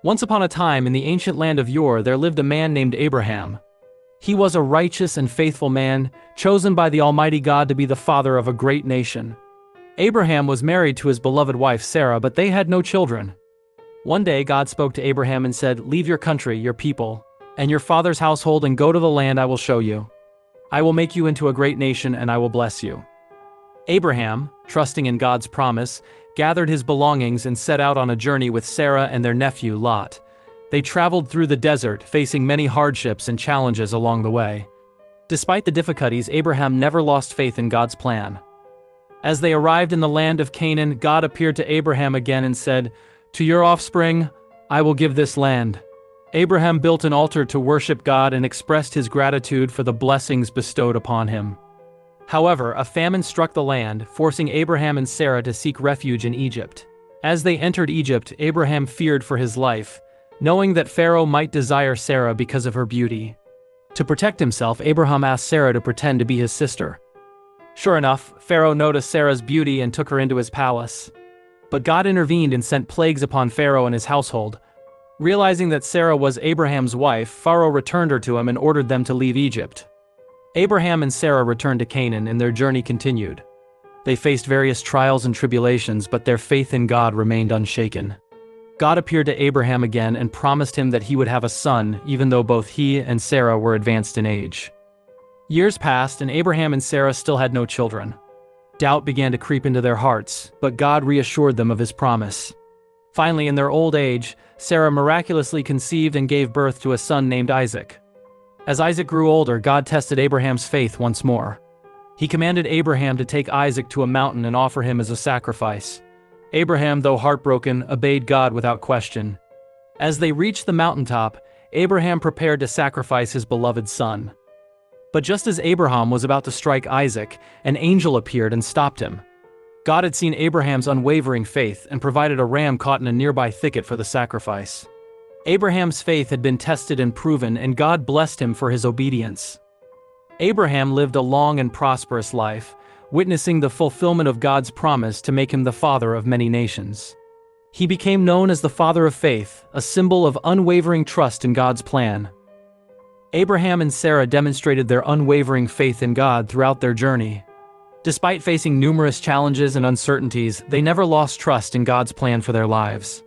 Once upon a time in the ancient land of Ur there lived a man named Abraham. He was a righteous and faithful man, chosen by the Almighty God to be the father of a great nation. Abraham was married to his beloved wife Sarah, but they had no children. One day God spoke to Abraham and said, "Leave your country, your people, and your father's household and go to the land I will show you. I will make you into a great nation and I will bless you." Abraham, trusting in God's promise, gathered his belongings and set out on a journey with Sarah and their nephew Lot. They traveled through the desert, facing many hardships and challenges along the way. Despite the difficulties, Abraham never lost faith in God's plan. As they arrived in the land of Canaan, God appeared to Abraham again and said, "To your offspring, I will give this land." Abraham built an altar to worship God and expressed his gratitude for the blessings bestowed upon him. However, a famine struck the land, forcing Abraham and Sarah to seek refuge in Egypt. As they entered Egypt, Abraham feared for his life, knowing that Pharaoh might desire Sarah because of her beauty. To protect himself, Abraham asked Sarah to pretend to be his sister. Sure enough, Pharaoh noticed Sarah's beauty and took her into his palace. But God intervened and sent plagues upon Pharaoh and his household. Realizing that Sarah was Abraham's wife, Pharaoh returned her to him and ordered them to leave Egypt. Abraham and Sarah returned to Canaan and their journey continued. They faced various trials and tribulations, but their faith in God remained unshaken. God appeared to Abraham again and promised him that he would have a son, even though both he and Sarah were advanced in age. Years passed and Abraham and Sarah still had no children. Doubt began to creep into their hearts, but God reassured them of his promise. Finally, in their old age, Sarah miraculously conceived and gave birth to a son named Isaac. As Isaac grew older, God tested Abraham's faith once more. He commanded Abraham to take Isaac to a mountain and offer him as a sacrifice. Abraham, though heartbroken, obeyed God without question. As they reached the mountaintop, Abraham prepared to sacrifice his beloved son. But just as Abraham was about to strike Isaac, an angel appeared and stopped him. God had seen Abraham's unwavering faith and provided a ram caught in a nearby thicket for the sacrifice. Abraham's faith had been tested and proven, and God blessed him for his obedience. Abraham lived a long and prosperous life, witnessing the fulfillment of God's promise to make him the father of many nations. He became known as the father of faith, a symbol of unwavering trust in God's plan. Abraham and Sarah demonstrated their unwavering faith in God throughout their journey. Despite facing numerous challenges and uncertainties, they never lost trust in God's plan for their lives.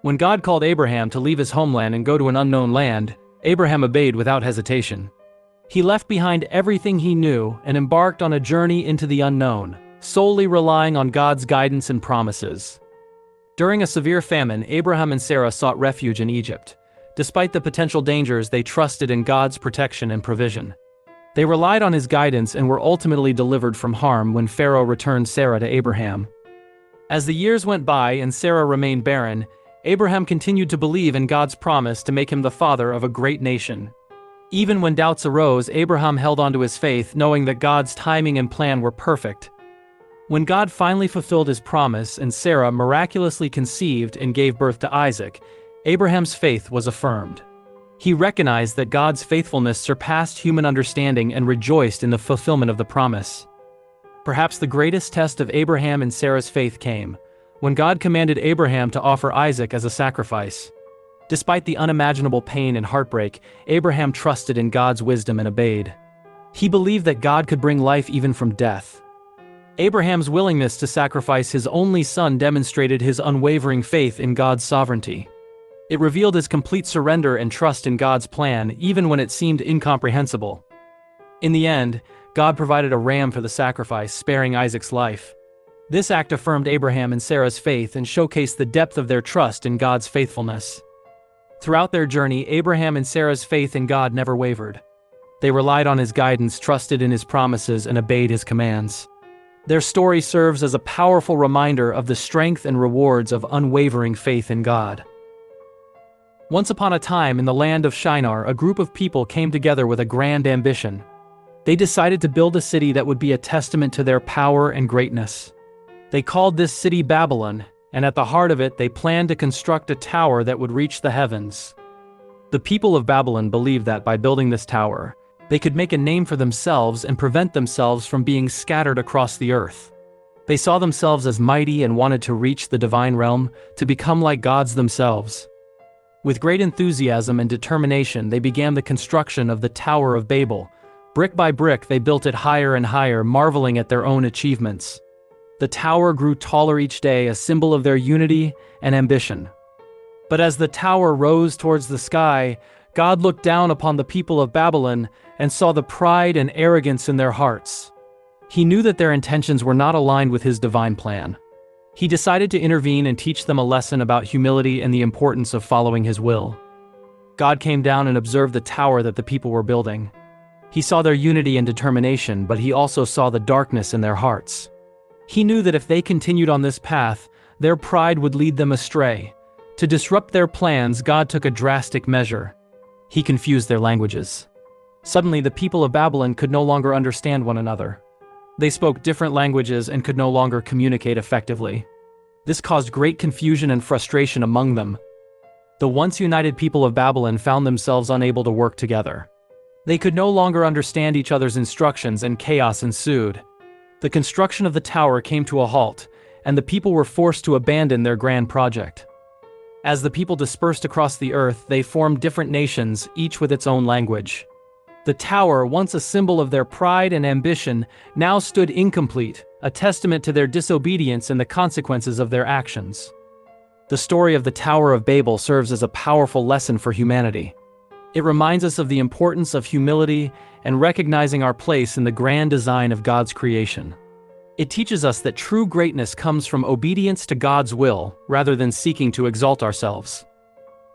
When God called Abraham to leave his homeland and go to an unknown land, Abraham obeyed without hesitation. He left behind everything he knew and embarked on a journey into the unknown, solely relying on God's guidance and promises. During a severe famine, Abraham and Sarah sought refuge in Egypt. Despite the potential dangers, they trusted in God's protection and provision. They relied on his guidance and were ultimately delivered from harm when Pharaoh returned Sarah to Abraham. As the years went by and Sarah remained barren, Abraham continued to believe in God's promise to make him the father of a great nation. Even when doubts arose, Abraham held on to his faith, knowing that God's timing and plan were perfect. When God finally fulfilled his promise and Sarah miraculously conceived and gave birth to Isaac, Abraham's faith was affirmed. He recognized that God's faithfulness surpassed human understanding and rejoiced in the fulfillment of the promise. Perhaps the greatest test of Abraham and Sarah's faith came when God commanded Abraham to offer Isaac as a sacrifice. Despite the unimaginable pain and heartbreak, Abraham trusted in God's wisdom and obeyed. He believed that God could bring life even from death. Abraham's willingness to sacrifice his only son demonstrated his unwavering faith in God's sovereignty. It revealed his complete surrender and trust in God's plan, even when it seemed incomprehensible. In the end, God provided a ram for the sacrifice, sparing Isaac's life. This act affirmed Abraham and Sarah's faith and showcased the depth of their trust in God's faithfulness. Throughout their journey, Abraham and Sarah's faith in God never wavered. They relied on his guidance, trusted in his promises, and obeyed his commands. Their story serves as a powerful reminder of the strength and rewards of unwavering faith in God. Once upon a time in the land of Shinar, a group of people came together with a grand ambition. They decided to build a city that would be a testament to their power and greatness. They called this city Babylon, and at the heart of it, they planned to construct a tower that would reach the heavens. The people of Babylon believed that by building this tower, they could make a name for themselves and prevent themselves from being scattered across the earth. They saw themselves as mighty and wanted to reach the divine realm, to become like gods themselves. With great enthusiasm and determination, they began the construction of the Tower of Babel. Brick by brick, they built it higher and higher, marveling at their own achievements. The tower grew taller each day, a symbol of their unity and ambition. But as the tower rose towards the sky, God looked down upon the people of Babylon and saw the pride and arrogance in their hearts. He knew that their intentions were not aligned with his divine plan. He decided to intervene and teach them a lesson about humility and the importance of following his will. God came down and observed the tower that the people were building. He saw their unity and determination, but he also saw the darkness in their hearts. He knew that if they continued on this path, their pride would lead them astray. To disrupt their plans, God took a drastic measure. He confused their languages. Suddenly, the people of Babylon could no longer understand one another. They spoke different languages and could no longer communicate effectively. This caused great confusion and frustration among them. The once united people of Babylon found themselves unable to work together. They could no longer understand each other's instructions, and chaos ensued. The construction of the tower came to a halt, and the people were forced to abandon their grand project. As the people dispersed across the earth, they formed different nations, each with its own language. The tower, once a symbol of their pride and ambition, now stood incomplete, a testament to their disobedience and the consequences of their actions. The story of the Tower of Babel serves as a powerful lesson for humanity. It reminds us of the importance of humility and recognizing our place in the grand design of God's creation. It teaches us that true greatness comes from obedience to God's will, rather than seeking to exalt ourselves.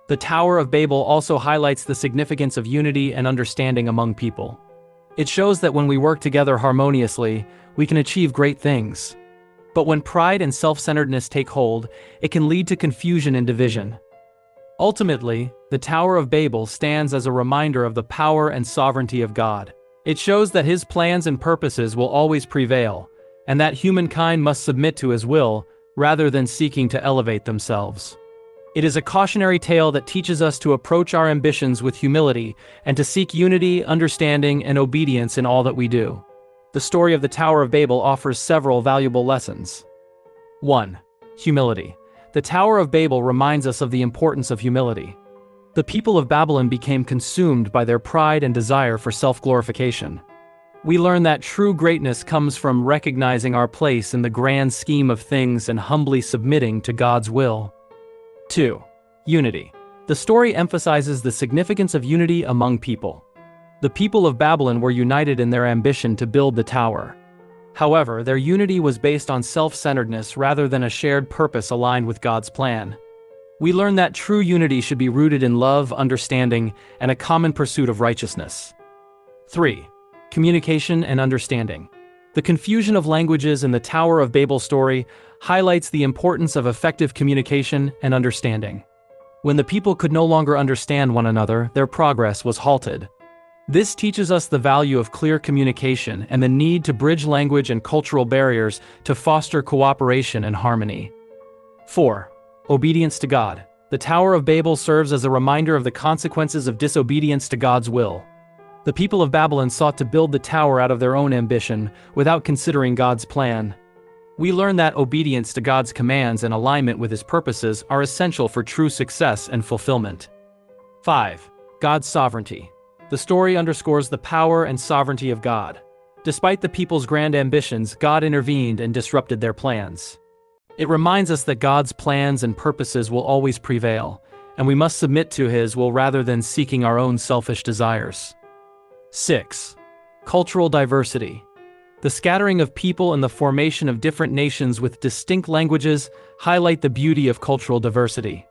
The Tower of Babel also highlights the significance of unity and understanding among people. It shows that when we work together harmoniously, we can achieve great things. But when pride and self-centeredness take hold, it can lead to confusion and division. Ultimately, the Tower of Babel stands as a reminder of the power and sovereignty of God. It shows that his plans and purposes will always prevail, and that humankind must submit to his will, rather than seeking to elevate themselves. It is a cautionary tale that teaches us to approach our ambitions with humility and to seek unity, understanding, and obedience in all that we do. The story of the Tower of Babel offers several valuable lessons. 1. Humility. The Tower of Babel reminds us of the importance of humility. The people of Babylon became consumed by their pride and desire for self-glorification. We learn that true greatness comes from recognizing our place in the grand scheme of things and humbly submitting to God's will. 2. Unity. The story emphasizes the significance of unity among people. The people of Babylon were united in their ambition to build the tower. However, their unity was based on self-centeredness rather than a shared purpose aligned with God's plan. We learn that true unity should be rooted in love, understanding, and a common pursuit of righteousness. 3. Communication and understanding. The confusion of languages in the Tower of Babel story highlights the importance of effective communication and understanding. When the people could no longer understand one another, their progress was halted. This teaches us the value of clear communication and the need to bridge language and cultural barriers to foster cooperation and harmony. 4. Obedience to God. The Tower of Babel serves as a reminder of the consequences of disobedience to God's will. The people of Babylon sought to build the tower out of their own ambition, without considering God's plan. We learn that obedience to God's commands and alignment with his purposes are essential for true success and fulfillment. 5. God's sovereignty. The story underscores the power and sovereignty of God. Despite the people's grand ambitions, God intervened and disrupted their plans. It reminds us that God's plans and purposes will always prevail, and we must submit to his will rather than seeking our own selfish desires. 6. Cultural diversity. The scattering of people and the formation of different nations with distinct languages highlight the beauty of cultural diversity.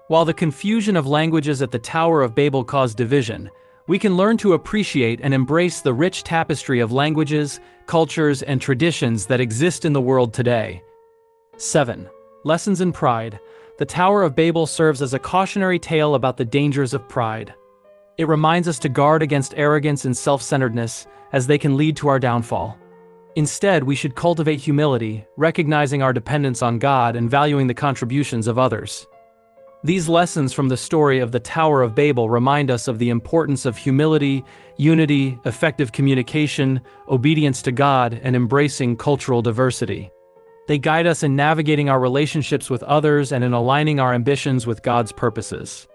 While the confusion of languages at the Tower of Babel caused division, we can learn to appreciate and embrace the rich tapestry of languages, cultures, and traditions that exist in the world today. 7. Lessons in pride. The Tower of Babel serves as a cautionary tale about the dangers of pride. It reminds us to guard against arrogance and self-centeredness, as they can lead to our downfall. Instead, we should cultivate humility, recognizing our dependence on God and valuing the contributions of others. These lessons from the story of the Tower of Babel remind us of the importance of humility, unity, effective communication, obedience to God, and embracing cultural diversity. They guide us in navigating our relationships with others and in aligning our ambitions with God's purposes.